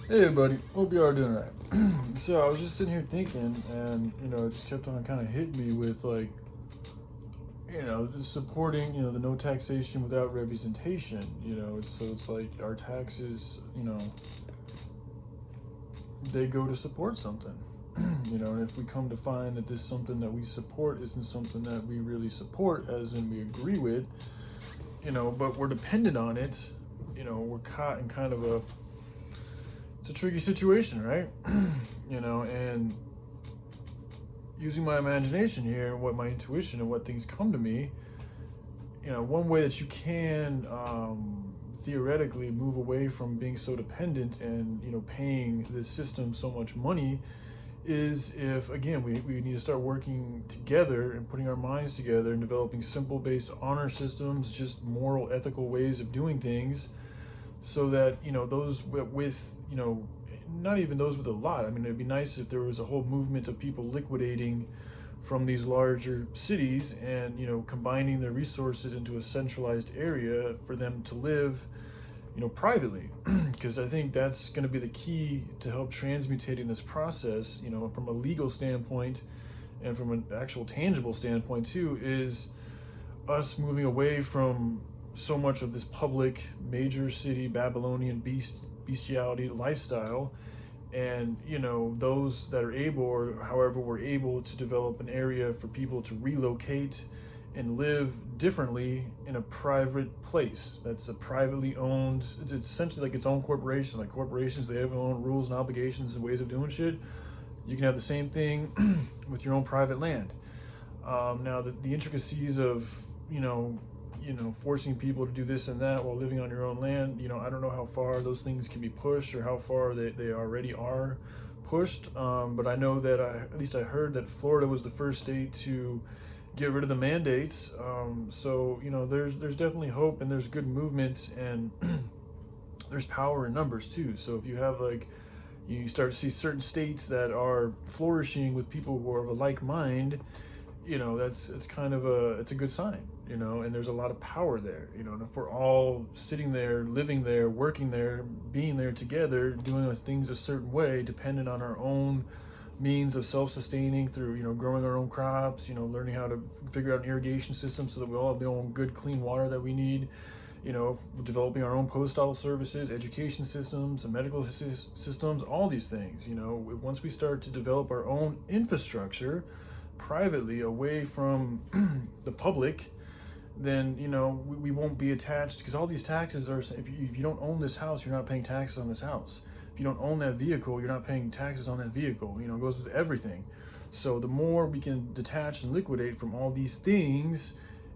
Hey, buddy. Hope you are doing right. So I was just sitting here thinking, and it just kept on kind of hitting me with like, just supporting, the no taxation without representation. It's like our taxes, they go to support something. And if we come to find that this something that we support isn't something that we really support, as in we agree with, but we're dependent on it, we're caught in kind of it's a tricky situation, right? And using my imagination here and what my intuition and what things come to me, one way that you can theoretically move away from being so dependent and, paying this system so much money is if, again, we need to start working together and putting our minds together and developing simple based honor systems, just moral, ethical ways of doing things so that, those with, not even those with a lot. I mean, it'd be nice if there was a whole movement of people liquidating from these larger cities and, combining their resources into a centralized area for them to live, privately. Because I think that's going to be the key to help transmutating this process, from a legal standpoint and from an actual tangible standpoint too, is us moving away from so much of this public major city Babylonian bestiality lifestyle, and those that are able, or however we're able to develop an area for people to relocate and live differently in a private place that's a privately owned. It's essentially like its own corporation. Like corporations, they have their own rules and obligations and ways of doing shit. You can have the same thing with your own private land. Now the intricacies of forcing people to do this and that while living on your own land, I don't know how far those things can be pushed or how far they already are pushed. But I know that at least I heard that Florida was the first state to get rid of the mandates. So there's definitely hope, and there's good movement, and there's power in numbers too. So if you have you start to see certain states that are flourishing with people who are of a like mind, it's kind of it's a good sign, and there's a lot of power there, and if we're all sitting there, living there, working there, being there together, doing things a certain way, dependent on our own means of self-sustaining through, growing our own crops, learning how to figure out an irrigation system so that we all have the own good, clean water that we need, developing our own postal services, education systems, and medical systems, all these things, once we start to develop our own infrastructure privately away from the public, then we won't be attached, because all these taxes are, if you don't own this house, you're not paying taxes on this house. If you don't own that vehicle, you're not paying taxes on that vehicle. It goes with everything. So the more we can detach and liquidate from all these things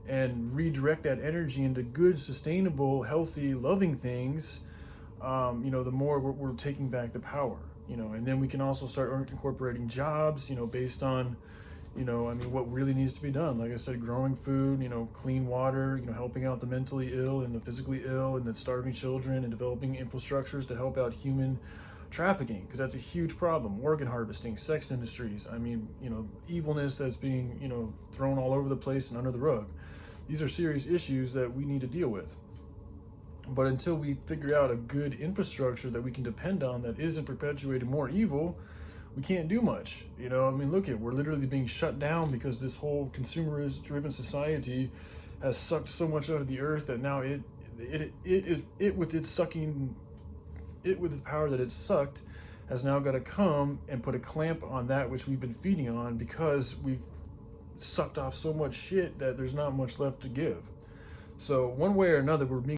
and redirect that energy into good, sustainable, healthy, loving things, the more we're taking back the power, and then we can also start incorporating jobs, based on, what really needs to be done. Like I said, growing food, clean water, helping out the mentally ill and the physically ill and the starving children, and developing infrastructures to help out human trafficking, because that's a huge problem. Organ harvesting, sex industries. Evilness that's being, thrown all over the place and under the rug. These are serious issues that we need to deal with. But until we figure out a good infrastructure that we can depend on that isn't perpetuating more evil, we can't do much. Look we're literally being shut down because this whole consumerist driven society has sucked so much out of the earth that now it with its sucking, it with the power that it's sucked, has now got to come and put a clamp on that which we've been feeding on, because we've sucked off so much shit that there's not much left to give. So one way or another, we're being